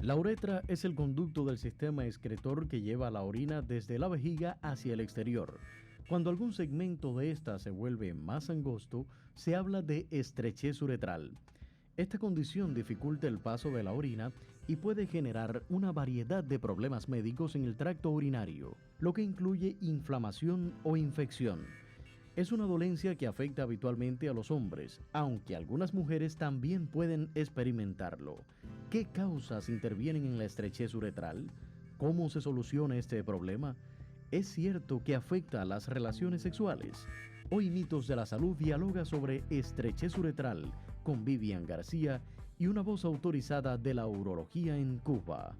La uretra es el conducto del sistema excretor que lleva la orina desde la vejiga hacia el exterior. Cuando algún segmento de ésta se vuelve más angosto, se habla de estrechez uretral. Esta condición dificulta el paso de la orina y puede generar una variedad de problemas médicos en el tracto urinario, lo que incluye inflamación o infección. Es una dolencia que afecta habitualmente a los hombres, aunque algunas mujeres también pueden experimentarlo. ¿Qué causas intervienen en la estrechez uretral? ¿Cómo se soluciona este problema? ¿Es cierto que afecta a las relaciones sexuales? Hoy Mitos de la Salud dialoga sobre estrechez uretral con Vivian García y una voz autorizada de la urología en Cuba.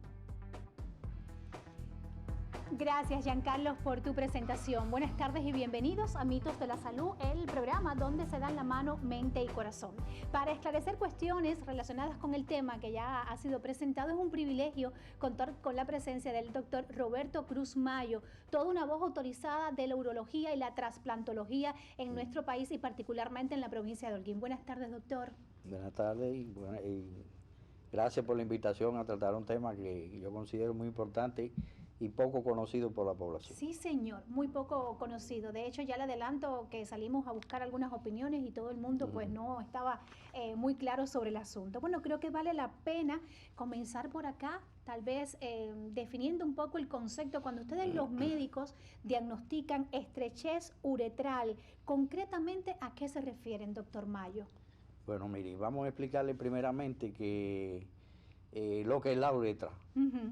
Gracias, Giancarlos, por tu presentación. Buenas tardes y bienvenidos a Mitos de la Salud, el programa donde se dan la mano mente y corazón. Para esclarecer cuestiones relacionadas con el tema que ya ha sido presentado, es un privilegio contar con la presencia del doctor Roberto Cruz Mayo, toda una voz autorizada de la urología y la trasplantología en nuestro país y particularmente en la provincia de Holguín. Buenas tardes, doctor. Buenas tardes y gracias por la invitación a tratar un tema que yo considero muy importante y poco conocido por la población. Sí, señor, muy poco conocido. De hecho, ya le adelanto que salimos a buscar algunas opiniones y todo el mundo pues no estaba muy claro sobre el asunto. Bueno, creo que vale la pena comenzar por acá, tal vez definiendo un poco el concepto. Cuando ustedes los médicos diagnostican estrechez uretral, concretamente, ¿a qué se refieren, doctor Mayo? Bueno, mire, vamos a explicarle primeramente que lo que es la uretra,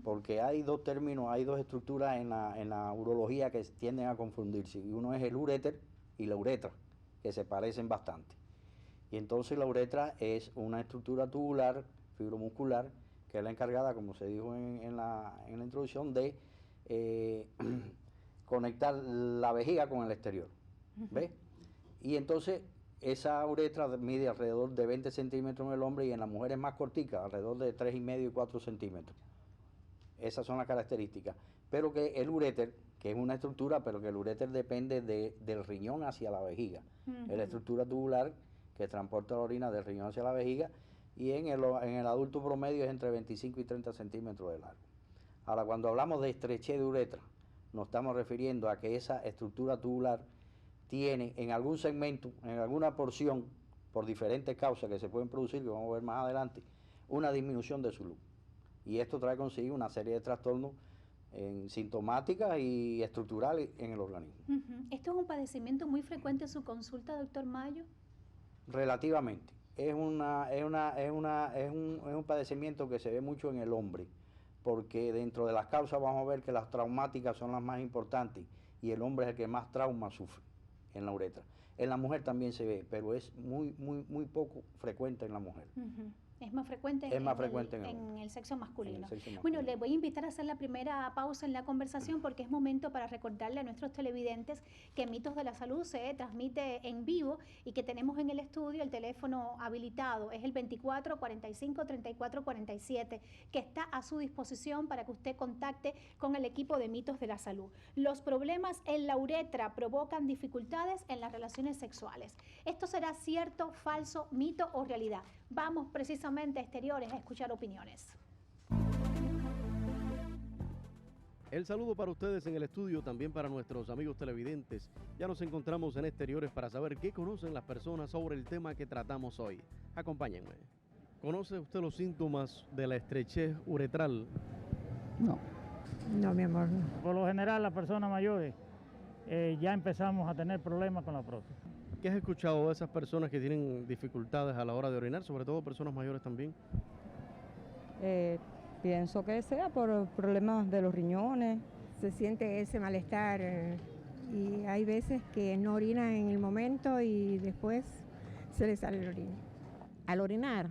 porque hay dos términos, hay dos estructuras en la urología que tienden a confundirse, y uno es el uréter y la uretra, que se parecen bastante. Y entonces la uretra es una estructura tubular, fibromuscular, que es la encargada, como se dijo en la introducción, de conectar la vejiga con el exterior, ¿ves? Y entonces esa uretra mide alrededor de 20 centímetros en el hombre y en la mujer es más cortica, alrededor de 3,5 y 4 centímetros. Esas son las características. Pero que el uréter, que es una estructura, pero que el uréter depende del riñón hacia la vejiga. Es la estructura tubular que transporta la orina del riñón hacia la vejiga y en el adulto promedio es entre 25 y 30 centímetros de largo. Ahora, cuando hablamos de estrechez de uretra, nos estamos refiriendo a que esa estructura tubular tiene en algún segmento, en alguna porción, por diferentes causas que se pueden producir, que vamos a ver más adelante, una disminución de su luz. Y esto trae consigo una serie de trastornos sintomáticas y estructurales en el organismo. ¿Esto es un padecimiento muy frecuente en su consulta, doctor Mayo? Relativamente. Es un padecimiento que se ve mucho en el hombre, porque dentro de las causas vamos a ver que las traumáticas son las más importantes y el hombre es el que más trauma sufre en la uretra. En la mujer también se ve, pero es muy poco frecuente en la mujer. Es más frecuente, en el sexo masculino. Bueno, les voy a invitar a hacer la primera pausa en la conversación porque es momento para recordarle a nuestros televidentes que Mitos de la Salud se transmite en vivo y que tenemos en el estudio el teléfono habilitado, es el 24 45 34 47, que está a su disposición para que usted contacte con el equipo de Mitos de la Salud. Los problemas en la uretra provocan dificultades en las relaciones sexuales. ¿Esto será cierto, falso, mito o realidad? Vamos precisamente a Exteriores a escuchar opiniones. El saludo para ustedes en el estudio, también para nuestros amigos televidentes. Ya nos encontramos en Exteriores para saber qué conocen las personas sobre el tema que tratamos hoy. Acompáñenme. ¿Conoce usted los síntomas de la estrechez uretral? No, mi amor, no. Por lo general, las personas mayores ya empezamos a tener problemas con la próstata. ¿Qué has escuchado de esas personas que tienen dificultades a la hora de orinar, sobre todo personas mayores también? Pienso que sea por problemas de los riñones. Se siente ese malestar y hay veces que no orina en el momento y después se le sale el orina. Al orinar,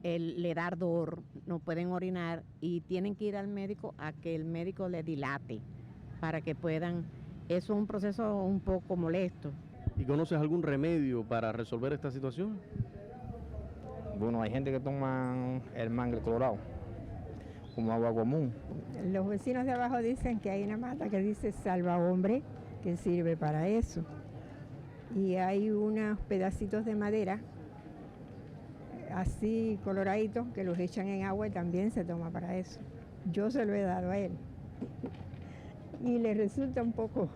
le da ardor, no pueden orinar y tienen que ir al médico a que el médico le dilate para que puedan. Eso es un proceso un poco molesto. ¿Y conoces algún remedio para resolver esta situación? Bueno, hay gente que toma el mangle clorado como agua común. Los vecinos de abajo dicen que hay una mata que dice salva hombre, que sirve para eso. Y hay unos pedacitos de madera así coloraditos que los echan en agua y también se toma para eso. Yo se lo he dado a él y le resulta un poco,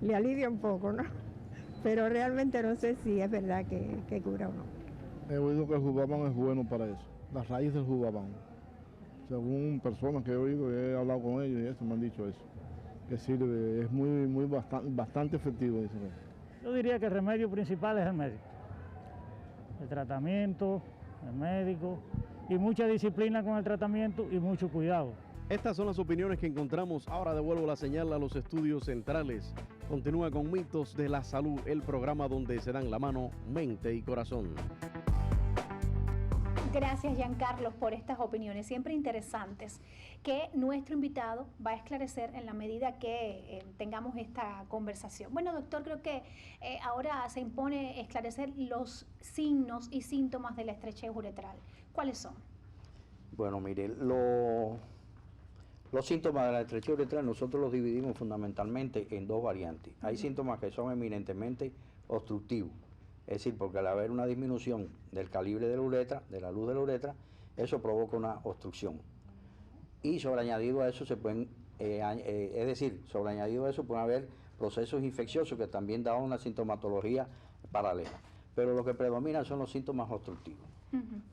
le alivia un poco, ¿no? Pero realmente no sé si es verdad que cura o no. He oído que el jubabán es bueno para eso, la raíz del jubabán. Según personas que he oído, he hablado con ellos y eso me han dicho eso, que sirve, es bastante efectivo. Dice. Yo diría que el remedio principal es el médico. El tratamiento, el médico y mucha disciplina con el tratamiento y mucho cuidado. Estas son las opiniones que encontramos. Ahora devuelvo la señal a los estudios centrales. Continúa con Mitos de la Salud, el programa donde se dan la mano mente y corazón. Gracias, Giancarlo, por estas opiniones siempre interesantes que nuestro invitado va a esclarecer en la medida que tengamos esta conversación. Bueno, doctor, creo que ahora se impone esclarecer los signos y síntomas de la estrechez uretral. ¿Cuáles son? Bueno, mire, los síntomas de la estrechez uretral nosotros los dividimos fundamentalmente en dos variantes. Hay síntomas que son eminentemente obstructivos. Es decir, porque al haber una disminución del calibre de la uretra, de la luz de la uretra, eso provoca una obstrucción. Y sobreañadido a eso sobreañadido a eso pueden haber procesos infecciosos que también dan una sintomatología paralela. Pero lo que predomina son los síntomas obstructivos.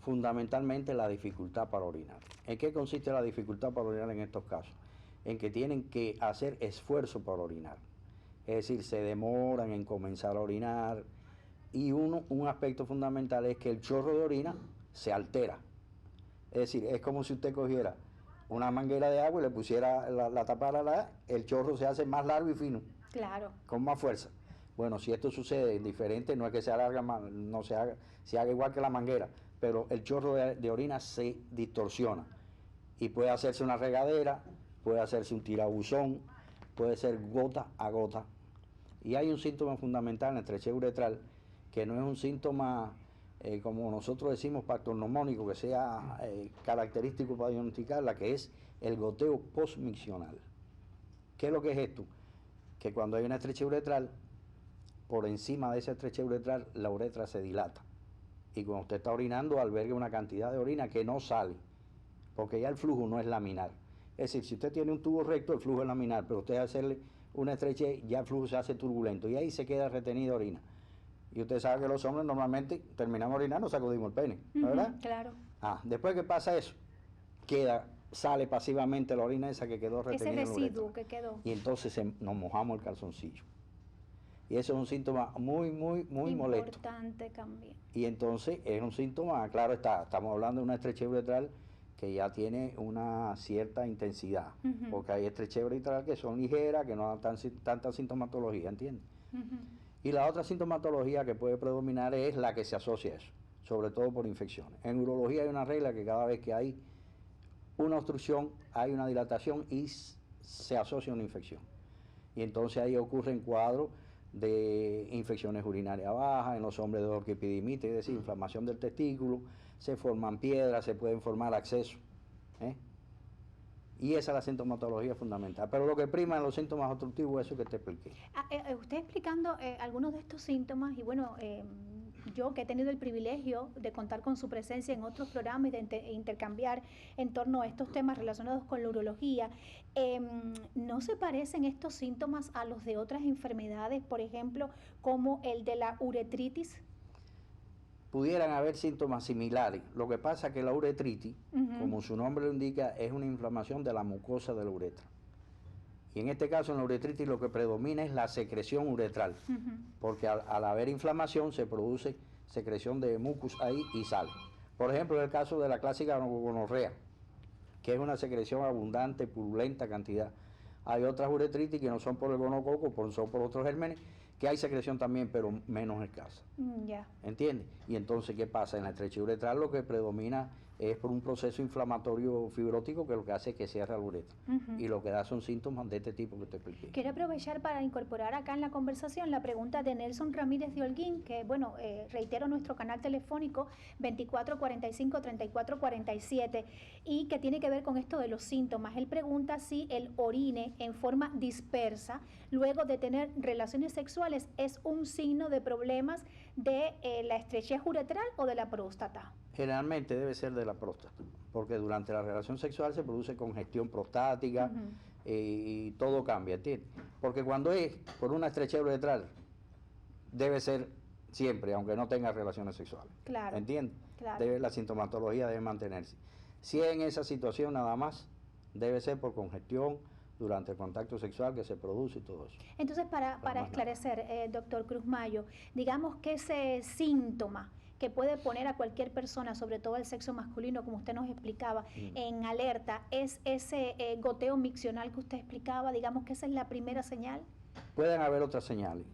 Fundamentalmente la dificultad para orinar. ¿En qué consiste la dificultad para orinar en estos casos? En que tienen que hacer esfuerzo para orinar. Es decir, se demoran en comenzar a orinar. Y un aspecto fundamental es que el chorro de orina se altera. Es decir, es como si usted cogiera una manguera de agua y le pusiera la tapa, el chorro se hace más largo y fino. Claro. Con más fuerza. Bueno, si esto sucede diferente, no es que se alarga más, no se haga igual que la manguera, pero el chorro de orina se distorsiona. Y puede hacerse una regadera, puede hacerse un tirabuzón, puede ser gota a gota. Y hay un síntoma fundamental en la estrechez uretral, que no es un síntoma, como nosotros decimos, patognomónico, que sea característico para diagnosticarla, que es el goteo postmiccional. ¿Qué es lo que es esto? Que cuando hay una estrechez uretral, por encima de esa estrechez uretral, la uretra se dilata. Y cuando usted está orinando, alberga una cantidad de orina que no sale, porque ya el flujo no es laminar. Es decir, si usted tiene un tubo recto, el flujo es laminar, pero usted hacerle una estrechez, ya el flujo se hace turbulento, y ahí se queda retenida orina. Y usted sabe que los hombres normalmente terminamos orinando, sacudimos el pene, ¿no, verdad? Claro. Después que pasa eso, sale pasivamente la orina esa que quedó retenida. Ese residuo que quedó. Y entonces nos mojamos el calzoncillo. Y eso es un síntoma muy molesto. Importante también. Y entonces es un síntoma, claro estamos hablando de una estrechez uretral que ya tiene una cierta intensidad, porque hay estrechez uretral que son ligeras, que no dan tanta sintomatología, ¿entiendes? Y la otra sintomatología que puede predominar es la que se asocia a eso, sobre todo por infecciones. En urología hay una regla que cada vez que hay una obstrucción, hay una dilatación y se asocia a una infección. Y entonces ahí ocurren cuadros de infecciones urinarias bajas, en los hombres de orquipidimitis, es decir, inflamación del testículo, se forman piedras, se pueden formar abscesos. Y esa es la sintomatología fundamental. Pero lo que prima en los síntomas obstructivos es eso que te expliqué. Usted explicando algunos de estos síntomas, y bueno, yo que he tenido el privilegio de contar con su presencia en otros programas y de intercambiar en torno a estos temas relacionados con la urología, ¿no se parecen estos síntomas a los de otras enfermedades, por ejemplo, como el de la uretritis? Pudieran haber síntomas similares. Lo que pasa es que la uretritis, como su nombre lo indica, es una inflamación de la mucosa de la uretra. Y en este caso, en la uretritis, lo que predomina es la secreción uretral, porque al haber inflamación se produce secreción de mucus ahí y sale. Por ejemplo, en el caso de la clásica gonorrea, que es una secreción abundante, purulenta cantidad. Hay otras uretritis que no son por el gonococo, son por otros gérmenes, que hay secreción también, pero menos escasa. ¿Entiendes? Y entonces, ¿qué pasa? En la estrechez uretral lo que predomina es por un proceso inflamatorio fibrótico que lo que hace es que cierra la uretra. Y lo que da son síntomas de este tipo que te expliqué. Quiero aprovechar para incorporar acá en la conversación la pregunta de Nelson Ramírez de Holguín, que bueno, reitero nuestro canal telefónico 2445-3447, y que tiene que ver con esto de los síntomas. Él pregunta si el orine en forma dispersa luego de tener relaciones sexuales es un signo de problemas de la estrechez uretral o de la próstata. Generalmente debe ser de la próstata, porque durante la relación sexual se produce congestión prostática y todo cambia, ¿entiendes? Porque cuando es por una estrechez uretral, debe ser siempre, aunque no tenga relaciones sexuales. Claro. ¿Entiendes? Claro. La sintomatología debe mantenerse. Si es en esa situación nada más, debe ser por congestión durante el contacto sexual que se produce y todo eso. Entonces, para esclarecer, doctor Cruz Mayo, digamos que ese síntoma que puede poner a cualquier persona, sobre todo el sexo masculino, como usted nos explicaba, en alerta, es ese goteo miccional que usted explicaba, digamos que esa es la primera señal. Pueden haber otras señales.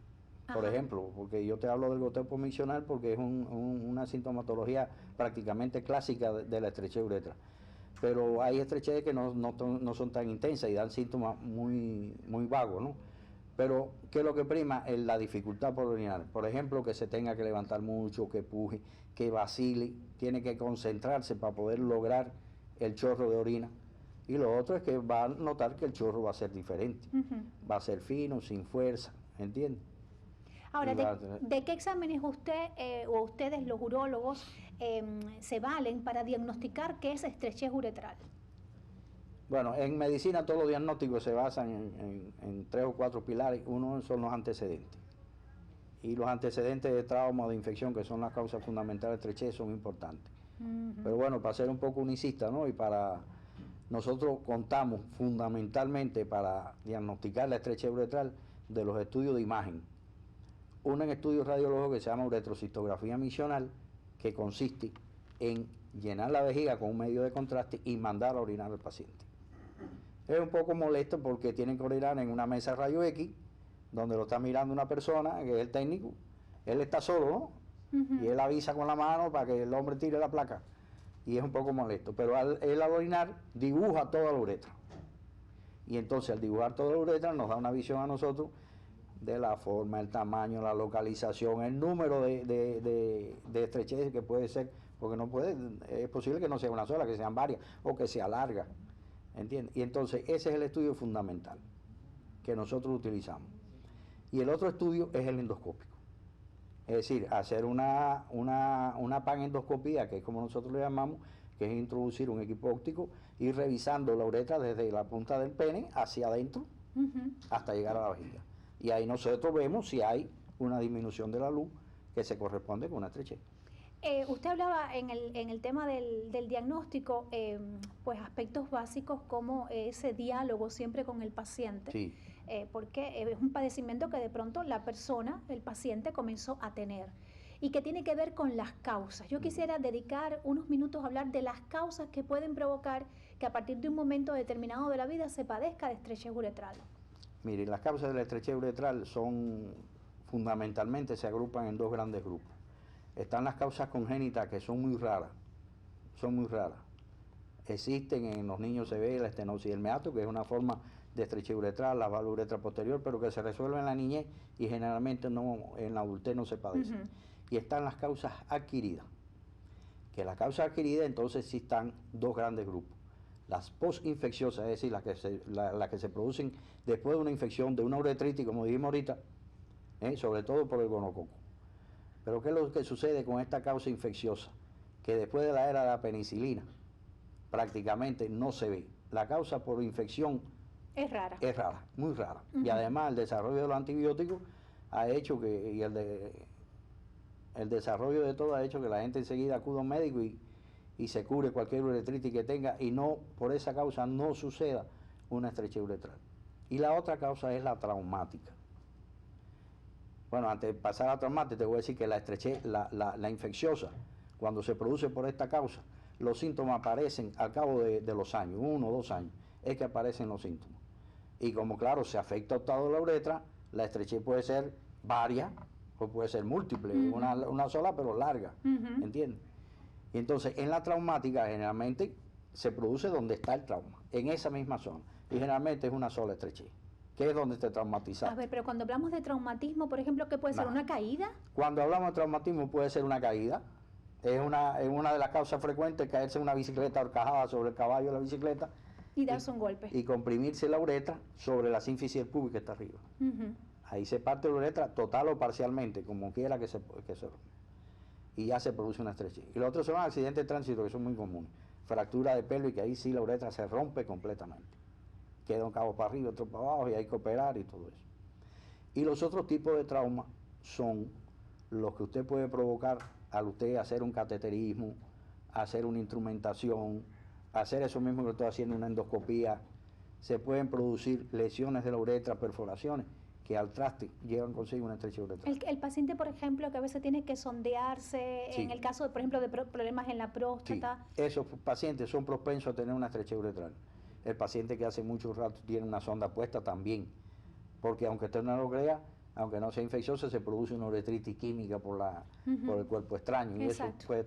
Por ejemplo, porque yo te hablo del goteo miccional porque es una sintomatología prácticamente clásica de la estrechez uretral. Pero hay estrecheces que no son tan intensas y dan síntomas muy vagos, ¿no? Pero, ¿qué es lo que prima? Es la dificultad por orinar. Por ejemplo, que se tenga que levantar mucho, que puje, que vacile, tiene que concentrarse para poder lograr el chorro de orina. Y lo otro es que va a notar que el chorro va a ser diferente. Va a ser fino, sin fuerza, ¿entiendes? Ahora, ¿de qué exámenes usted o ustedes, los urólogos, se valen para diagnosticar qué es estrechez uretral? Bueno, en medicina todos los diagnósticos se basan en 3 o 4 pilares. Uno son los antecedentes. Y los antecedentes de trauma o de infección, que son las causas fundamentales de estrechez, son importantes. Pero bueno, para ser un poco unicista, ¿no? Y para nosotros contamos fundamentalmente para diagnosticar la estrechez uretral de los estudios de imagen. Uno en estudios radiológicos que se llama uretrocistografía miccional, que consiste en llenar la vejiga con un medio de contraste y mandar a orinar al paciente. Es un poco molesto porque tienen que orinar en una mesa de rayo X, donde lo está mirando una persona, que es el técnico. Él está solo, ¿no? Y él avisa con la mano para que el hombre tire la placa. Y es un poco molesto. Pero él al orinar dibuja toda la uretra. Y entonces al dibujar toda la uretra nos da una visión a nosotros de la forma, el tamaño, la localización, el número de estrecheces que puede ser, porque es posible que no sea una sola, que sean varias, o que sea larga. ¿Entiendes? Y entonces ese es el estudio fundamental que nosotros utilizamos. Y el otro estudio es el endoscópico. Es decir, hacer una panendoscopía, que es como nosotros le llamamos, que es introducir un equipo óptico y revisando la uretra desde la punta del pene hacia adentro hasta llegar a la vejiga. Y ahí nosotros vemos si hay una disminución de la luz que se corresponde con una estrechez. Usted hablaba en el tema del diagnóstico, pues aspectos básicos como ese diálogo siempre con el paciente, sí. Porque es un padecimiento que de pronto la persona, el paciente, comenzó a tener y que tiene que ver con las causas. Yo quisiera dedicar unos minutos a hablar de las causas que pueden provocar que a partir de un momento determinado de la vida se padezca de estrechez uretral. Mire, las causas de la estrechez uretral fundamentalmente se agrupan en 2 grandes grupos. Están las causas congénitas, que son muy raras, Existen en los niños, se ve la estenosis del meato, que es una forma de estrechez uretral, la válvula uretra posterior, pero que se resuelve en la niñez y generalmente en la adultez no se padece. Y están las causas adquiridas, que las causas adquiridas entonces sí están 2 grandes grupos. Las postinfecciosas, es decir, las que se producen después de una infección, de una uretritis, como dijimos ahorita, sobre todo por el gonococo. Pero ¿qué es lo que sucede con esta causa infecciosa? Que después de la era de la penicilina, prácticamente no se ve. La causa por infección es rara, muy rara. Y además el desarrollo de los antibióticos ha hecho que, y el desarrollo de todo ha hecho que la gente enseguida acuda a un médico y se cure cualquier uretritis que tenga, y no, por esa causa no suceda una estrechez uretral. Y la otra causa es la traumática. Bueno, antes de pasar a la traumática, te voy a decir que la estrechez, la infecciosa, cuando se produce por esta causa, los síntomas aparecen al cabo de los años, 1 o 2 años, es que aparecen los síntomas. Y como claro, se afecta el octavo de la uretra, la estrechez puede ser varias, o puede ser múltiple, una sola pero larga, ¿entiendes? Y entonces en la traumática generalmente se produce donde está el trauma, en esa misma zona. Y generalmente es una sola estrechez, que es donde te traumatizaste. A ver, pero cuando hablamos de traumatismo, por ejemplo, ¿qué puede ser? ¿Una caída? Cuando hablamos de traumatismo puede ser una caída. Es una de las causas frecuentes caerse en una bicicleta horcajada sobre el caballo de la bicicleta. Y darse un golpe. Y comprimirse la uretra sobre la sínfisis del pubis que está arriba. Ahí se parte la uretra total o parcialmente, como quiera que se y ya se produce una estrechez. Y los otros son accidentes de tránsito, que son muy comunes. Fractura de pelvis, que ahí sí la uretra se rompe completamente. Queda un cabo para arriba, otro para abajo, y hay que operar y todo eso. Y los otros tipos de traumas son los que usted puede provocar al usted hacer un cateterismo, hacer una instrumentación, hacer eso mismo que estoy haciendo, una endoscopía. Se pueden producir lesiones de la uretra, perforaciones, que al traste llevan consigo una estrechez uretral. El paciente, por ejemplo, que a veces tiene que sondearse, sí, en el caso, por ejemplo, de problemas en la próstata. Sí, esos pacientes son propensos a tener una estrechez uretral. El paciente que hace mucho rato tiene una sonda puesta también, porque aunque usted no lo crea, aunque no sea infecciosa, se produce una uretritis química por el cuerpo extraño. Exacto. Y eso puede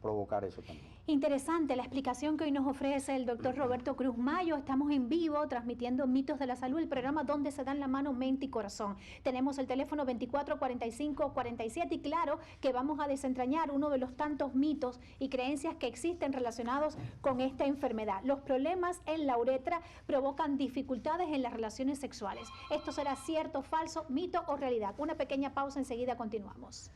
provocar eso también. Interesante la explicación que hoy nos ofrece el doctor Roberto Cruz Mayo. Estamos en vivo transmitiendo Mitos de la Salud, el programa donde se dan la mano mente y corazón. Tenemos el teléfono 244547 y claro que vamos a desentrañar uno de los tantos mitos y creencias que existen relacionados con esta enfermedad. Los problemas en la uretra provocan dificultades en las relaciones sexuales. ¿Esto será cierto, falso, mito o realidad? Una pequeña pausa, enseguida continuamos.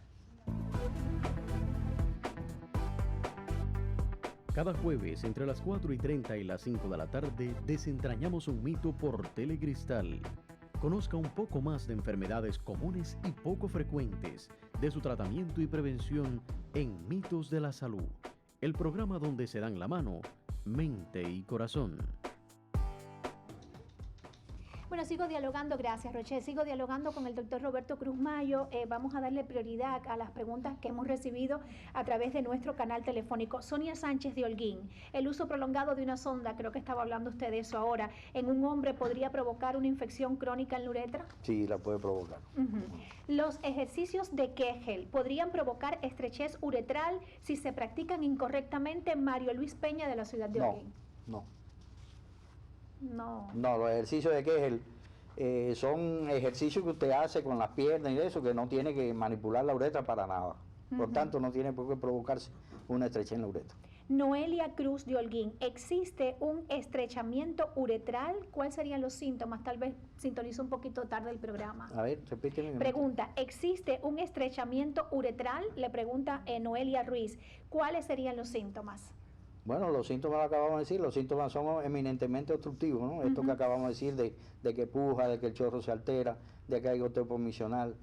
Cada jueves, entre las 4:30 y las 5 de la tarde, desentrañamos un mito por Telecristal. Conozca un poco más de enfermedades comunes y poco frecuentes, de su tratamiento y prevención en Mitos de la Salud, el programa donde se dan la mano, mente y corazón. Bueno, sigo dialogando, gracias Rochelle, sigo dialogando con el doctor Roberto Cruz Mayo. Vamos a darle prioridad a las preguntas que hemos recibido a través de nuestro canal telefónico. Sonia Sánchez de Holguín, el uso prolongado de una sonda, creo que estaba hablando usted de eso ahora, en un hombre podría provocar una infección crónica en la uretra. Sí, la puede provocar. Los ejercicios de Kegel podrían provocar estrechez uretral si se practican incorrectamente. Mario Luis Peña de la ciudad de Holguín. No, los ejercicios de Kegel son ejercicios que usted hace con las piernas y eso, que no tiene que manipular la uretra para nada. Por tanto, no tiene por qué provocarse una estrechez en la uretra. Noelia Cruz de Holguín, ¿existe un estrechamiento uretral? ¿Cuáles serían los síntomas? Tal vez sintonizo un poquito tarde el programa. A ver, repíteme. Pregunta, ¿existe un estrechamiento uretral? Le pregunta Noelia Ruiz. ¿Cuáles serían los síntomas? Bueno, los síntomas lo acabamos de decir, los síntomas son eminentemente obstructivos, ¿no? Esto que acabamos de decir de que puja, de que el chorro se altera, de que hay goteo pomisional.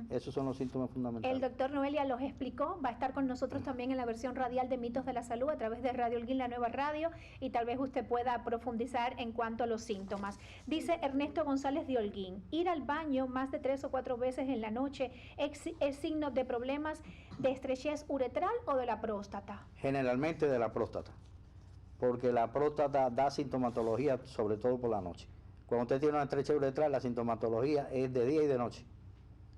Esos son los síntomas fundamentales. El doctor Noelia los explicó, va a estar con nosotros también en la versión radial de Mitos de la Salud a través de Radio Holguín, la nueva radio, y tal vez usted pueda profundizar en cuanto a los síntomas. Dice Ernesto González de Holguín, ir al baño más de 3 o 4 veces en la noche es signo de problemas de estrechez uretral o de la próstata. Generalmente de la próstata, porque la próstata da sintomatología sobre todo por la noche. Cuando usted tiene una estrechez uretral, la sintomatología es de día y de noche,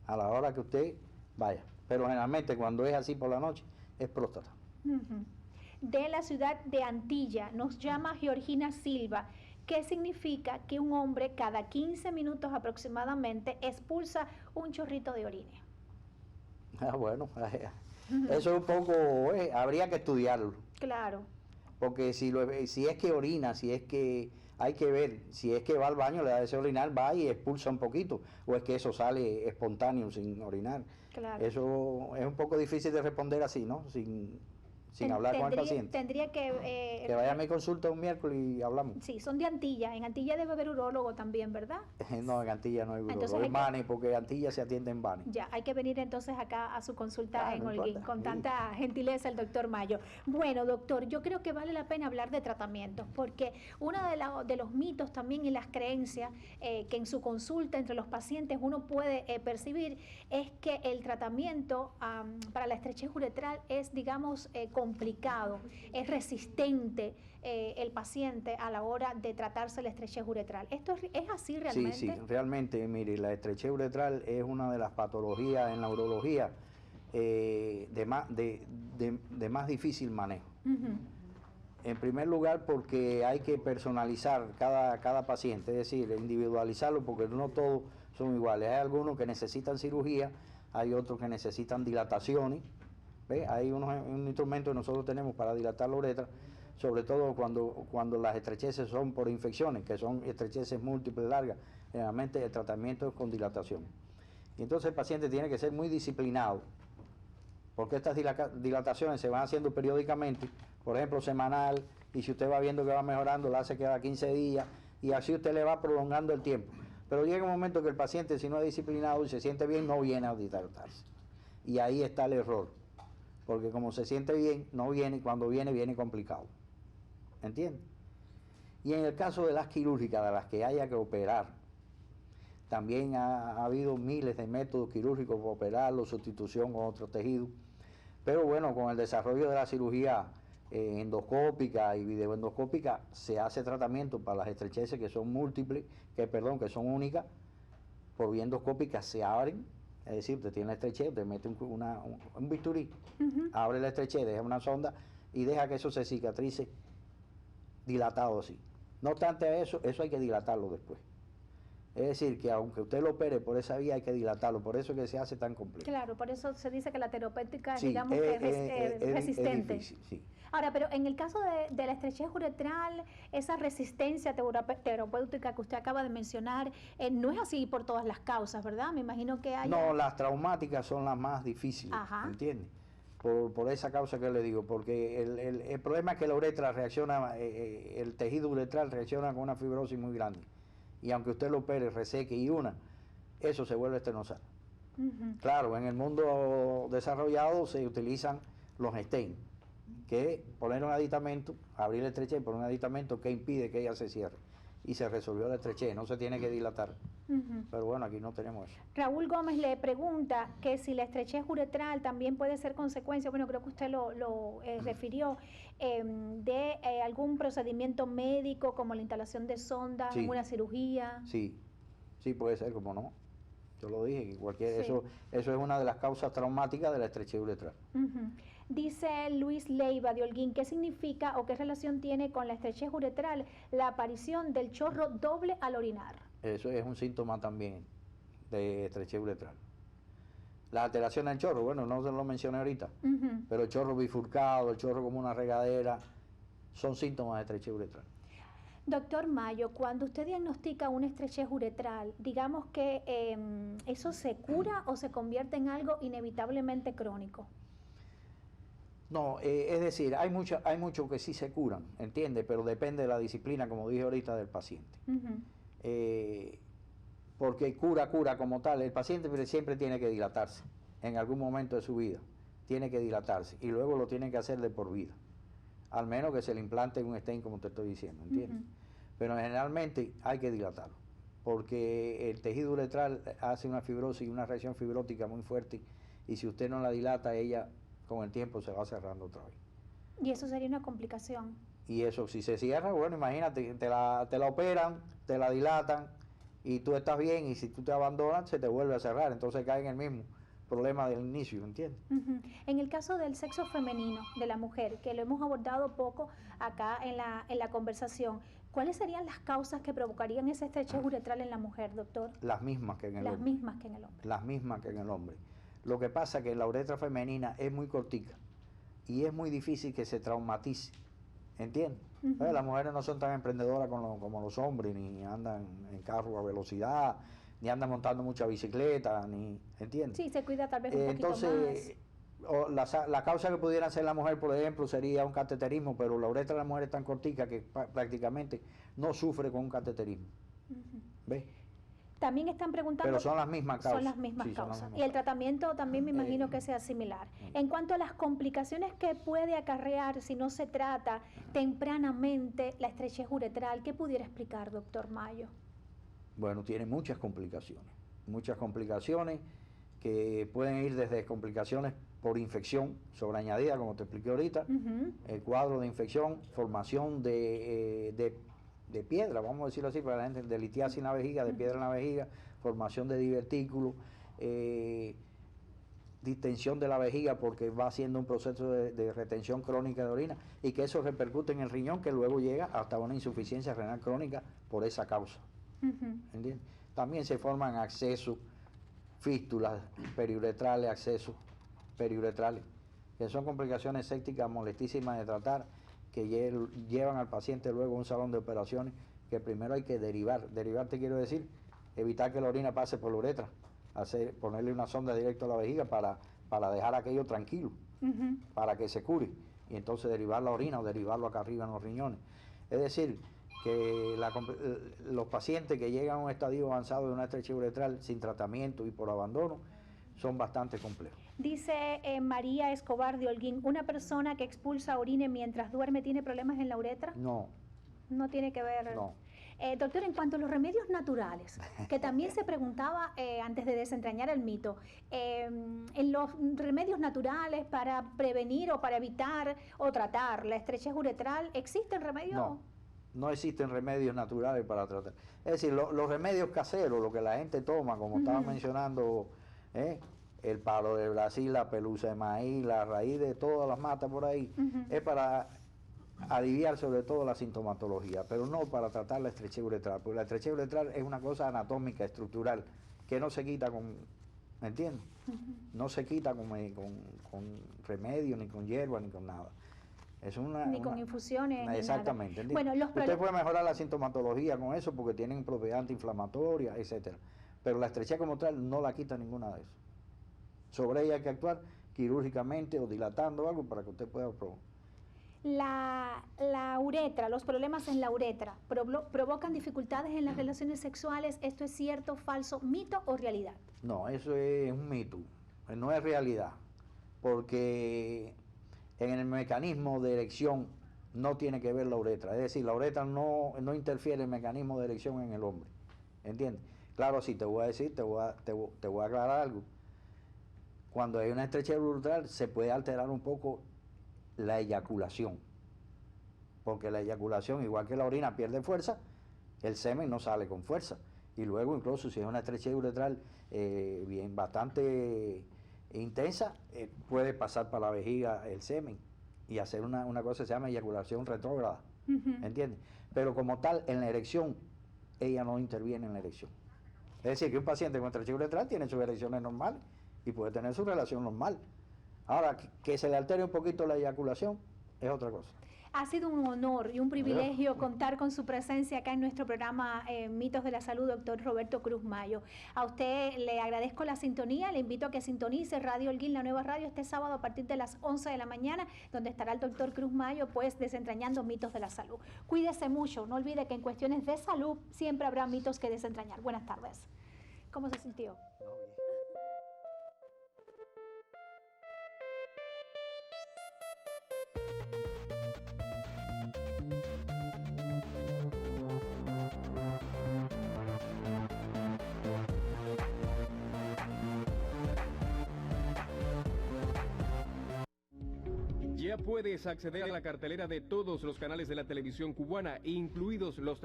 a la hora que usted vaya. Pero generalmente cuando es así por la noche, es próstata. De la ciudad de Antilla, nos llama Georgina Silva. ¿Qué significa que un hombre cada 15 minutos aproximadamente expulsa un chorrito de orina? Bueno, eso es un poco, habría que estudiarlo. Claro. Porque si es que orina, si es que hay que ver, si es que va al baño, le da deseo orinar, va y expulsa un poquito, o es que eso sale espontáneo sin orinar. Claro. Eso es un poco difícil de responder así, ¿no? Sin hablar con el paciente. Tendría que vaya a mi consulta un miércoles y hablamos. Sí, son de Antilla. En Antilla debe haber urólogo también, ¿verdad? No, en Antilla no hay urólogo. Es Bani, porque Antilla se atiende en Bani. Ya, hay que venir entonces acá a su consulta en Holguín, con tanta gentileza el doctor Mayo. Bueno, doctor, yo creo que vale la pena hablar de tratamientos, porque uno de los mitos también y las creencias que en su consulta entre los pacientes uno puede percibir es que el tratamiento para la estrechez uretral es, digamos, complicado, es resistente el paciente a la hora de tratarse la estrechez uretral. ¿Esto es así realmente? Sí, realmente, mire, la estrechez uretral es una de las patologías en la urología de más difícil manejo. En primer lugar, porque hay que personalizar cada paciente, es decir, individualizarlo, porque no todos son iguales. Hay algunos que necesitan cirugía, hay otros que necesitan dilataciones. ¿Ve? Hay un instrumento que nosotros tenemos para dilatar la uretra, sobre todo cuando las estrecheces son por infecciones, que son estrecheces múltiples largas. Generalmente el tratamiento es con dilatación. Y entonces el paciente tiene que ser muy disciplinado, porque estas dilataciones se van haciendo periódicamente, por ejemplo semanal, y si usted va viendo que va mejorando, la hace cada 15 días, y así usted le va prolongando el tiempo. Pero llega un momento que el paciente, si no es disciplinado y se siente bien, no viene a dilatarse. Y ahí está el error, porque como se siente bien, no viene, y cuando viene, viene complicado. ¿Entiende? Y en el caso de las quirúrgicas, de las que haya que operar, también ha habido miles de métodos quirúrgicos para operarlo, sustitución con otro tejido. Pero bueno, con el desarrollo de la cirugía endoscópica y videoendoscópica, se hace tratamiento para las estrecheces que son múltiples, que son únicas. Por vía endoscópica se abren, es decir, usted tiene la estrechez, usted mete un bisturí, abre la estrechez, deja una sonda y deja que eso se cicatrice dilatado así. No obstante eso hay que dilatarlo después. Es decir, que aunque usted lo opere por esa vía, hay que dilatarlo, por eso es que se hace tan complejo. Claro, por eso se dice que la terapéutica digamos que es resistente. Es difícil, sí. Ahora, pero en el caso de la estrechez uretral, esa resistencia terapéutica que usted acaba de mencionar, no es así por todas las causas, ¿verdad? Me imagino que hay... No, las traumáticas son las más difíciles, ¿entiende? Por esa causa que le digo, porque el problema es que la uretra reacciona, el tejido uretral reacciona con una fibrosis muy grande. Y aunque usted lo opere, reseque eso se vuelve estenosal. Claro, en el mundo desarrollado se utilizan los stents, que poner un aditamento, abrir la estrechez, poner un aditamento que impide que ella se cierre. Y se resolvió la estrechez, no se tiene que dilatar. Pero bueno, aquí no tenemos eso. Raúl Gómez le pregunta que si la estrechez uretral también puede ser consecuencia, bueno, creo que usted lo refirió, de algún procedimiento médico como la instalación de sondas, una cirugía. Sí, puede ser, como no. Yo lo dije, que eso es una de las causas traumáticas de la estrechez uretral. Dice Luis Leiva de Holguín, ¿qué significa o qué relación tiene con la estrechez uretral la aparición del chorro doble al orinar? Eso es un síntoma también de estrechez uretral. La alteración del chorro, bueno, no se lo mencioné ahorita, pero el chorro bifurcado, el chorro como una regadera, son síntomas de estrechez uretral. Doctor Mayo, cuando usted diagnostica una estrechez uretral, digamos que ¿eso se cura o se convierte en algo inevitablemente crónico? No, es decir, hay muchos que sí se curan, ¿entiende? Pero depende de la disciplina, como dije ahorita, del paciente. Porque cura como tal, el paciente siempre tiene que dilatarse, en algún momento de su vida, tiene que dilatarse, y luego lo tiene que hacer de por vida, al menos que se le implante un stent, como te estoy diciendo, ¿entiende? Pero generalmente hay que dilatarlo, porque el tejido uretral hace una fibrosis y una reacción fibrótica muy fuerte, y si usted no la dilata, ella con el tiempo se va cerrando otra vez. ¿Y eso sería una complicación? Y eso, si se cierra, bueno, imagínate, te la operan, te la dilatan, y tú estás bien, y si tú te abandonas, se te vuelve a cerrar, entonces cae en el mismo problema del inicio, ¿entiendes? En el caso del sexo femenino, de la mujer, que lo hemos abordado poco acá en la conversación, ¿cuáles serían las causas que provocarían esa estrechez uretral en la mujer, doctor? Las mismas que en el hombre. Las mismas que en el hombre. Las mismas que en el hombre. Lo que pasa es que la uretra femenina es muy cortica y es muy difícil que se traumatice, ¿entiendes? Las mujeres no son tan emprendedoras como los hombres, ni andan en carro a velocidad, ni andan montando mucha bicicleta, ¿entiendes? Sí, se cuida tal vez un poquito entonces, más. La causa que pudiera ser la mujer, por ejemplo, sería un cateterismo, pero la uretra de la mujer es tan cortica que prácticamente no sufre con un cateterismo. ¿Ves? También están preguntando... Pero son las mismas causas. Son las mismas causas. Y el tratamiento también me imagino que sea similar. En cuanto a las complicaciones que puede acarrear si no se trata tempranamente la estrechez uretral, ¿qué pudiera explicar, doctor Mayo? Bueno, tiene muchas complicaciones que pueden ir desde complicaciones por infección sobreañadida, como te expliqué ahorita, el cuadro de infección, formación de piedra, vamos a decirlo así, para la gente, de litiasis en la vejiga, de piedra en la vejiga, formación de divertículos, distensión de la vejiga porque va haciendo un proceso de retención crónica de orina y que eso repercute en el riñón, que luego llega hasta una insuficiencia renal crónica por esa causa. ¿Entiendes? También se forman accesos, fístulas periuretrales, accesos periuretrales, que son complicaciones sépticas molestísimas de tratar, que llevan al paciente luego a un salón de operaciones, que primero hay que derivar. Derivar te quiero decir, evitar que la orina pase por la uretra, ponerle una sonda directo a la vejiga para dejar aquello tranquilo, para que se cure, y entonces derivar la orina o derivarlo acá arriba en los riñones. Es decir, que los pacientes que llegan a un estadio avanzado de una estrechez uretral sin tratamiento y por abandono son bastante complejos. Dice María Escobar de Holguín, ¿una persona que expulsa orina mientras duerme tiene problemas en la uretra? No. No tiene que ver. No. Doctor, en cuanto a los remedios naturales, que también se preguntaba antes de desentrañar el mito, en los remedios naturales para prevenir o para evitar o tratar la estrechez uretral, ¿existen remedios? No, no existen remedios naturales para tratar. Es decir, los remedios caseros, lo que la gente toma, como estaba mencionando, el palo de Brasil, la pelusa de maíz, la raíz de todas las matas por ahí, es para aliviar sobre todo la sintomatología, pero no para tratar la estrechez uretral, porque la estrechez uretral es una cosa anatómica, estructural, que no se quita con, ¿me entiendes? No se quita con remedio, ni con hierba, ni con nada. Es ni con infusiones. Exactamente. Ni nada. Bueno, usted puede mejorar la sintomatología con eso porque tienen propiedad antiinflamatoria, etcétera. Pero la estrechez como tal no la quita ninguna de eso. Sobre ella hay que actuar quirúrgicamente o dilatando algo para que usted pueda probar. La uretra, los problemas en la uretra, ¿provocan dificultades en las relaciones sexuales? ¿Esto es cierto, falso, mito o realidad? No, eso es un mito, no es realidad, porque en el mecanismo de erección no tiene que ver la uretra, es decir, la uretra no interfiere en el mecanismo de erección en el hombre, ¿entiendes? Claro, sí, te voy a decir, te voy a aclarar algo. Cuando hay una estrechez uretral se puede alterar un poco la eyaculación, porque la eyaculación, igual que la orina, pierde fuerza, el semen no sale con fuerza, y luego incluso si es una estrechez uretral bastante intensa, puede pasar para la vejiga el semen y hacer una cosa que se llama eyaculación retrógrada, ¿entiendes? Pero como tal, en la erección, ella no interviene en la erección. Es decir, que un paciente con estrechez uretral tiene sus erecciones normales y puede tener su relación normal. Ahora, que se le altere un poquito la eyaculación es otra cosa. Ha sido un honor y un privilegio contar con su presencia acá en nuestro programa Mitos de la Salud, doctor Roberto Cruz Mayo. A usted le agradezco la sintonía, le invito a que sintonice Radio Holguín, la nueva radio, este sábado a partir de las 11 de la mañana, donde estará el doctor Cruz Mayo, pues desentrañando mitos de la salud. Cuídese mucho, no olvide que en cuestiones de salud siempre habrá mitos que desentrañar. Buenas tardes. ¿Cómo se sintió? Ya puedes acceder a la cartelera de todos los canales de la televisión cubana, incluidos los